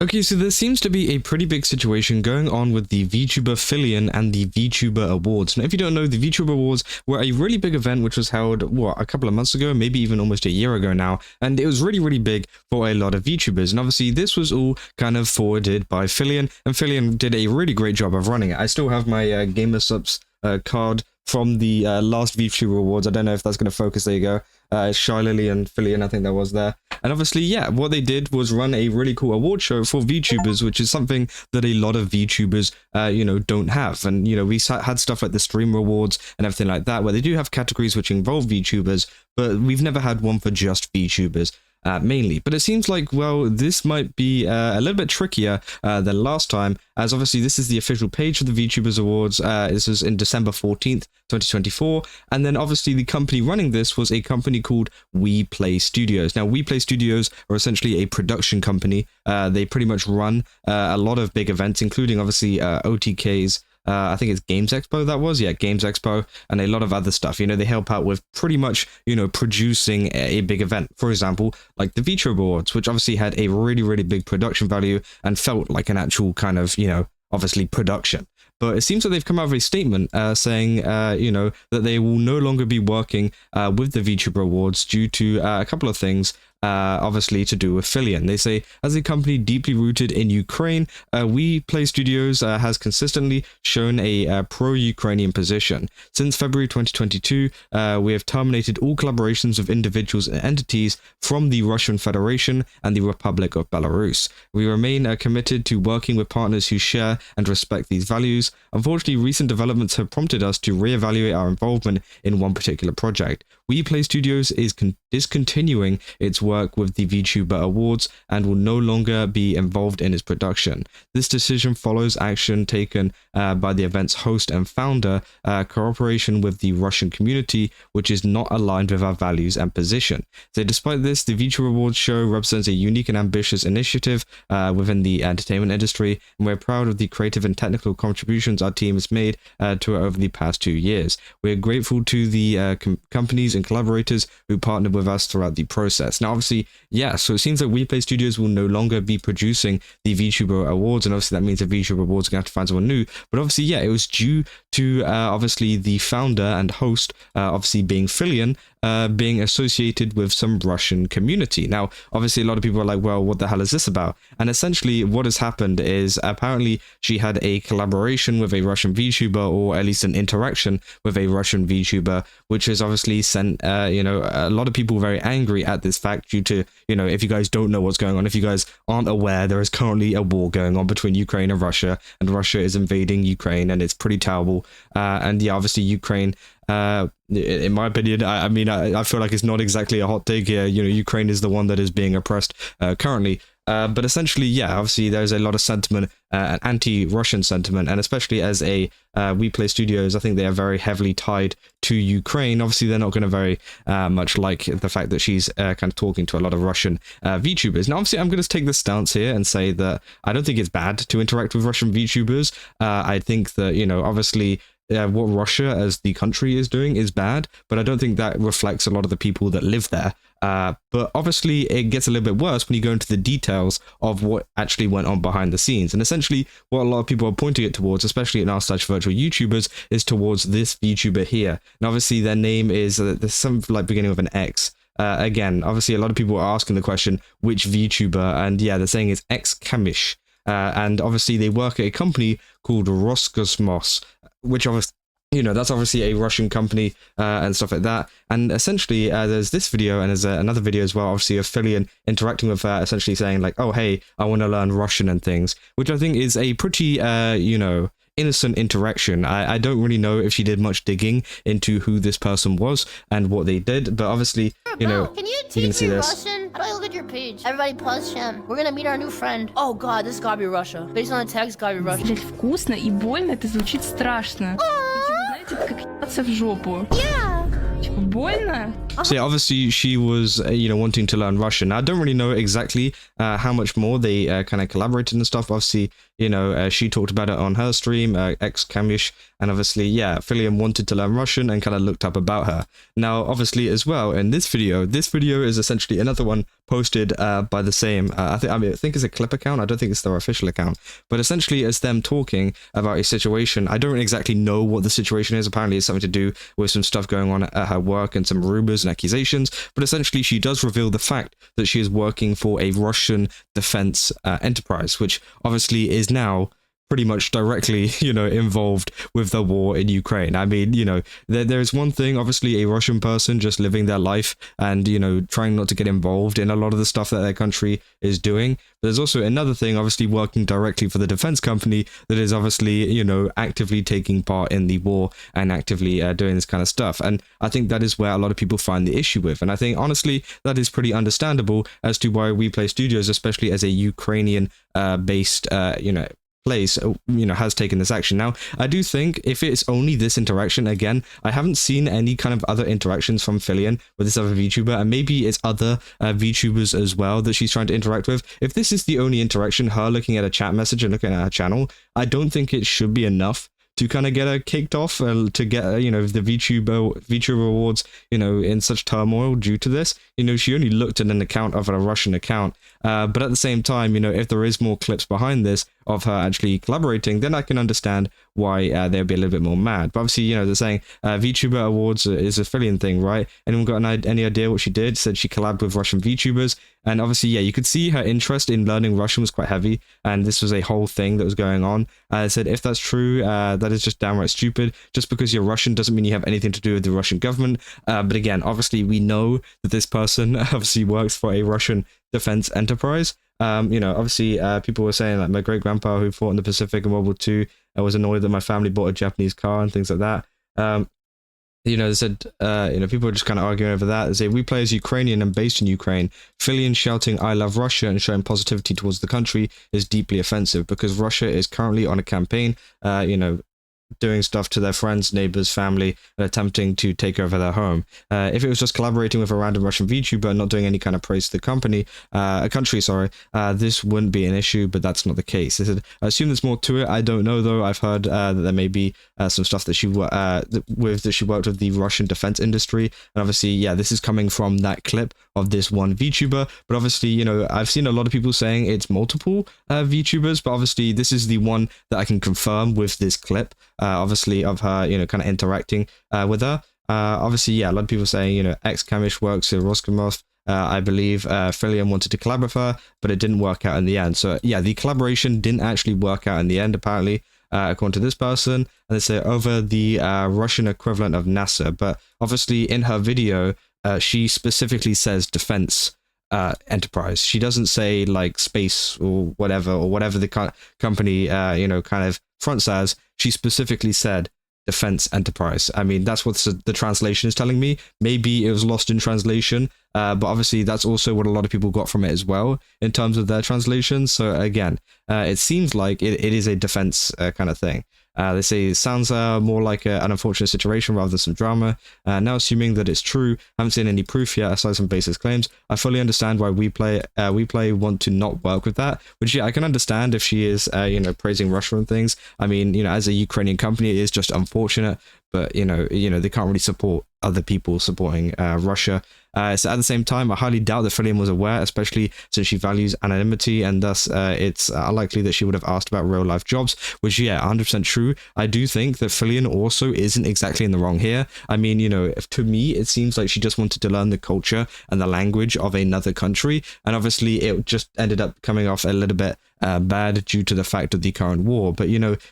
Okay, so there seems to be a pretty big situation going on with the VTuber Filian and the VTuber Awards. Now, if you don't know, the VTuber Awards were a really big event which was held, what, a couple of months ago, maybe even almost a year ago now, and it was really, really big for a lot of VTubers. And obviously, this was all kind of forwarded by Filian, and Filian did a really great job of running it. I still have my GamerSups card from the last VTuber Awards. I don't know if that's going to focus. There you go. Shy Lily and Filian, I think that was there. And obviously, yeah, what they did was run a really cool award show for VTubers, which is something that a lot of VTubers, don't have. And, we had stuff like the Streamer Awards and everything like that, where they do have categories which involve VTubers, but we've never had one for just VTubers. Mainly, but it seems like, well, this might be a little bit trickier than last time, as obviously this is the official page for the VTubers Awards. This was in December 14th, 2024, and then obviously the company running this was a company called WePlay Studios. Now, WePlay Studios are essentially a production company. They pretty much run a lot of big events, including obviously OTKs. I think it's Games Expo that was. Yeah, Games Expo and a lot of other stuff. They help out with pretty much, producing a big event. For example, like the VTuber Awards, which obviously had a really, really big production value and felt like an actual kind of, obviously production. But it seems that they've come out with a statement saying, that they will no longer be working with the VTuber Awards due to a couple of things. Obviously to do with Filian. They say, as a company deeply rooted in Ukraine, WePlay Studios has consistently shown a pro-Ukrainian position. Since February 2022, we have terminated all collaborations with individuals and entities from the Russian Federation and the Republic of Belarus. We remain committed to working with partners who share and respect these values. Unfortunately, recent developments have prompted us to reevaluate our involvement in one particular project. WePlay Studios is discontinuing its work with the VTuber Awards and will no longer be involved in its production. This decision follows action taken by the event's host and founder, cooperation with the Russian community, which is not aligned with our values and position. So despite this, the VTuber Awards show represents a unique and ambitious initiative within the entertainment industry, and we're proud of the creative and technical contributions our team has made to it over the past 2 years. We're grateful to the companies and collaborators who partnered with us throughout the process. Now, obviously, yeah, so it seems like WePlay Studios will no longer be producing the VTuber Awards, and obviously that means the VTuber Awards are going to have to find someone new. But obviously, yeah, it was due to obviously the founder and host, obviously being Filian, being associated with some Russian community. Now, obviously, a lot of people are like, well, what the hell is this about? And essentially, what has happened is apparently she had a collaboration with a Russian VTuber, or at least an interaction with a Russian VTuber, which has obviously sent, a lot of people very angry at this fact due to, if you guys don't know what's going on, if you guys aren't aware, there is currently a war going on between Ukraine and Russia is invading Ukraine, and it's pretty terrible. And yeah, obviously Ukraine, in my opinion, I feel like it's not exactly a hot take here. Ukraine is the one that is being oppressed currently. But essentially, yeah, obviously there's a lot of sentiment, an anti-Russian sentiment, and especially as a WePlay Studios, I think they are very heavily tied to Ukraine. Obviously, they're not going to very much like the fact that she's kind of talking to a lot of Russian VTubers. Now, obviously, I'm going to take this stance here and say that I don't think it's bad to interact with Russian VTubers. I think that, obviously, what Russia as the country is doing is bad, but I don't think that reflects a lot of the people that live there. But obviously it gets a little bit worse when you go into the details of what actually went on behind the scenes. And essentially what a lot of people are pointing it towards, especially in r/virtual YouTubers, is towards this VTuber here. And obviously their name is, there's some like beginning with an X. Again, obviously a lot of people are asking the question, which VTuber? And yeah, they're saying it's X Kamish. And obviously they work at a company called Roscosmos, which obviously, that's obviously a Russian company and stuff like that. And essentially, there's this video and there's another video as well, obviously, of Filian interacting with her, essentially saying like, oh, hey, I want to learn Russian and things, which I think is a pretty, innocent interaction. I don't really know if she did much digging into who this person was and what they did, but obviously, can you teach me Russian? How do I look at your page? Everybody plus Shem. We're gonna meet our new friend. Oh god, this gotta be Russia. Based on the text, gotta be Russia. Блять, вкусно и больно, это звучит страшно. Знаете, это как ебаться в жопу. Yeah. Типа, больно? So yeah, obviously she was, wanting to learn Russian. Now, I don't really know exactly how much more they kind of collaborated and stuff. Obviously, she talked about it on her stream, X Kamish, and obviously, yeah, Filian wanted to learn Russian and kind of looked up about her. Now, obviously, as well, in this video is essentially another one posted by the same, I think it's a clip account. I don't think it's their official account, but essentially it's them talking about a situation. I don't exactly know what the situation is. Apparently it's something to do with some stuff going on at her work and some rumors and accusations, but essentially she does reveal the fact that she is working for a Russian defense enterprise, which obviously is now pretty much directly, involved with the war in Ukraine. I mean, there's one thing, obviously, a Russian person just living their life and, trying not to get involved in a lot of the stuff that their country is doing. There's also another thing, obviously, working directly for the defense company that is obviously, actively taking part in the war and actively doing this kind of stuff. And I think that is where a lot of people find the issue with. And I think, honestly, that is pretty understandable as to why WePlay Studios, especially as a Ukrainian based, place, has taken this action. Now, I do think if it's only this interaction, again, I haven't seen any kind of other interactions from Filian with this other VTuber, and maybe it's other VTubers as well that she's trying to interact with. If this is the only interaction, her looking at a chat message and looking at her channel, I don't think it should be enough to kind of get her kicked off, to get the VTuber Awards, in such turmoil due to this. She only looked at an account of a Russian account, but at the same time, if there is more clips behind this of her actually collaborating, then I can understand why they'd be a little bit more mad. But obviously, they're saying VTuber Awards is a Filian thing, right? Anyone got any idea what she did? Said she collabed with Russian VTubers, and obviously, yeah, you could see her interest in learning Russian was quite heavy, and this was a whole thing that was going on. I said, if that's true, that is just downright stupid. Just because you're Russian doesn't mean you have anything to do with the Russian government. But again, obviously, we know that this person obviously works for a Russian defense enterprise. Obviously, people were saying like my great grandpa who fought in the Pacific in World War II was annoyed that my family bought a Japanese car and things like that. They said, people were just kind of arguing over that. They say, WePlays Ukrainian and based in Ukraine. Filian shouting, I love Russia and showing positivity towards the country is deeply offensive because Russia is currently on a campaign, doing stuff to their friends, neighbors, family, and attempting to take over their home. If it was just collaborating with a random Russian VTuber and not doing any kind of praise to the country, this wouldn't be an issue, but that's not the case. They said, I assume there's more to it. I don't know, though. I've heard that there may be some stuff that she worked with the Russian defense industry. And obviously, yeah, this is coming from that clip of this one VTuber. But obviously, I've seen a lot of people saying it's multiple VTubers, but obviously this is the one that I can confirm with this clip. Obviously of her, kind of interacting with her. Obviously, yeah, a lot of people saying, ex-Kamish works at Roskomov. I believe Filian wanted to collab with her, but it didn't work out in the end. So yeah, the collaboration didn't actually work out in the end, apparently, according to this person. And they say over the Russian equivalent of NASA. But obviously in her video, she specifically says defense enterprise. She doesn't say like space or whatever the company, kind of fronts as. She specifically said defense enterprise. I mean, that's what the translation is telling me. Maybe it was lost in translation, but obviously that's also what a lot of people got from it as well in terms of their translations. So again, it seems like it is a defense kind of thing. They say it sounds more like an unfortunate situation rather than some drama. Now assuming that it's true, I haven't seen any proof yet aside from baseless claims. I fully understand why WePlay want to not work with that, which yeah, I can understand if she is praising Russia and things. I mean, as a Ukrainian company, it is just unfortunate, but they can't really support other people supporting Russia. So at the same time, I highly doubt that Filian was aware, especially since she values anonymity, and thus it's unlikely that she would have asked about real life jobs, which, yeah, 100% true. I do think that Filian also isn't exactly in the wrong here. I mean, to me, it seems like she just wanted to learn the culture and the language of another country, and obviously it just ended up coming off a little bit bad due to the fact of the current war. But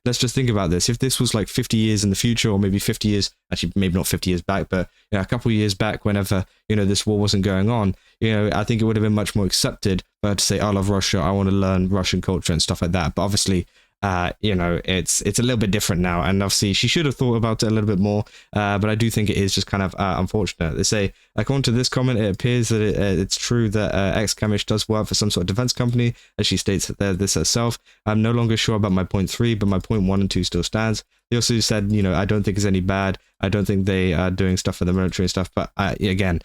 let's just think about this. If this was like 50 years in the future, or maybe 50 years, actually maybe not 50 years back, but a couple of years back, whenever this war wasn't going on, I think it would have been much more accepted for her to say, I love Russia, I want to learn Russian culture and stuff like that. But obviously it's a little bit different now, and obviously she should have thought about it a little bit more, but I do think it is just kind of unfortunate. They say, according to this comment, it appears that it's true that ex-Kamish does work for some sort of defense company, as she states this herself. I'm no longer sure about my point 3, but my point 1 and 2 still stands. They also said, I don't think it's any bad. I don't think they are doing stuff for the military and stuff, but again,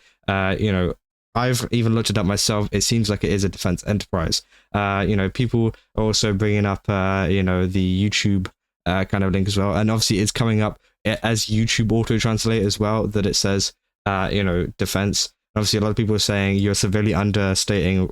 I've even looked it up myself. It seems like it is a defense enterprise. People are also bringing up, the YouTube kind of link as well. And obviously it's coming up as YouTube auto translate as well, that it says, defense. Obviously, a lot of people are saying you're severely understating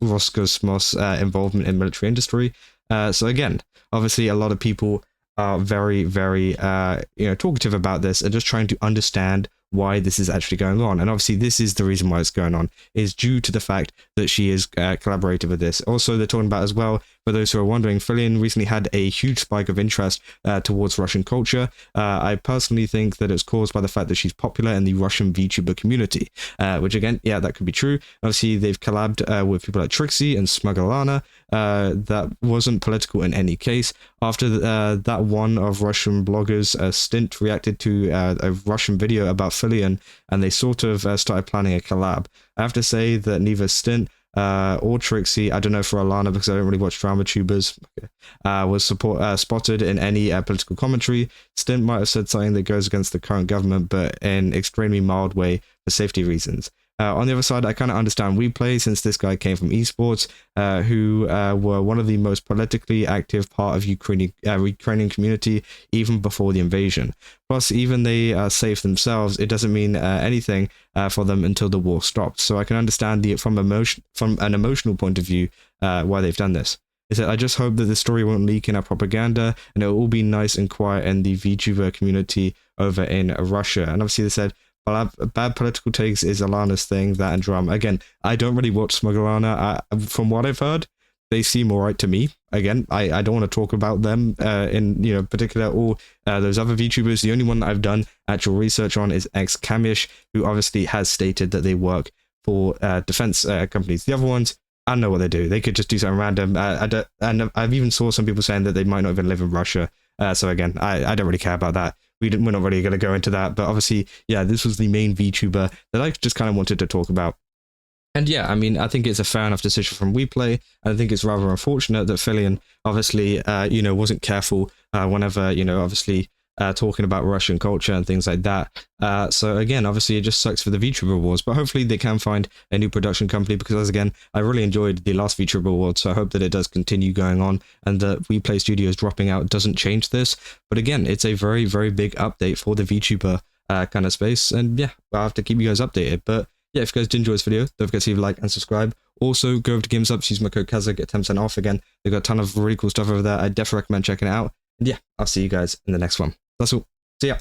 Roscosmos' involvement in military industry. So again, obviously, a lot of people are very, very, talkative about this and just trying to understand why this is actually going on. And obviously, this is the reason why it's going on, is due to the fact that she is collaborated with this. Also, they're talking about as well, for those who are wondering, Filian recently had a huge spike of interest towards Russian culture. I personally think that it's caused by the fact that she's popular in the Russian VTuber community, which again, yeah, that could be true. Obviously, they've collabed with people like Trixie and Smugglana. That wasn't political in any case. After that one of Russian bloggers, Stint, reacted to a Russian video about Filian, and they sort of started planning a collab. I have to say that neither Stint or Trixie, I don't know for Alana because I don't really watch drama tubers, was spotted in any political commentary. Stint might have said something that goes against the current government, but in an extremely mild way for safety reasons. On the other side, I kind of understand WePlay, since this guy came from esports, who were one of the most politically active part of Ukrainian community even before the invasion. Plus, even they save themselves, it doesn't mean anything for them until the war stops. So I can understand from an emotional point of view why they've done this. Is that I just hope that the story won't leak in our propaganda and it will all be nice and quiet in the VTuber community over in Russia. And obviously they said, bad political takes is Alana's thing, that and drama. Again, I don't really watch Smugglana. From what I've heard, they seem alright to me. Again, I don't want to talk about them in particular or those other VTubers. The only one that I've done actual research on is Kamish, who obviously has stated that they work for defense companies. The other ones, I don't know what they do. They could just do something random. And I've even saw some people saying that they might not even live in Russia. So again, I don't really care about that. We're not really going to go into that. But obviously, yeah, this was the main VTuber that I just kind of wanted to talk about. And yeah, I mean, I think it's a fair enough decision from WePlay. I think it's rather unfortunate that Filian obviously, wasn't careful whenever, obviously talking about Russian culture and things like that. So again, obviously it just sucks for the VTuber Awards, but hopefully they can find a new production company because, again, I really enjoyed the last VTuber Awards, so I hope that it does continue going on and that WePlay Studios dropping out doesn't change this. But again, it's a very, very big update for the VTuber kind of space, and yeah, I'll have to keep you guys updated. But yeah, if you guys did enjoy this video, don't forget to leave a like and subscribe. Also, go over to Games Up, use my code Kazza, get 10% off again. They've got a ton of really cool stuff over there. I definitely recommend checking it out. And yeah, I'll see you guys in the next one. That's all. See ya.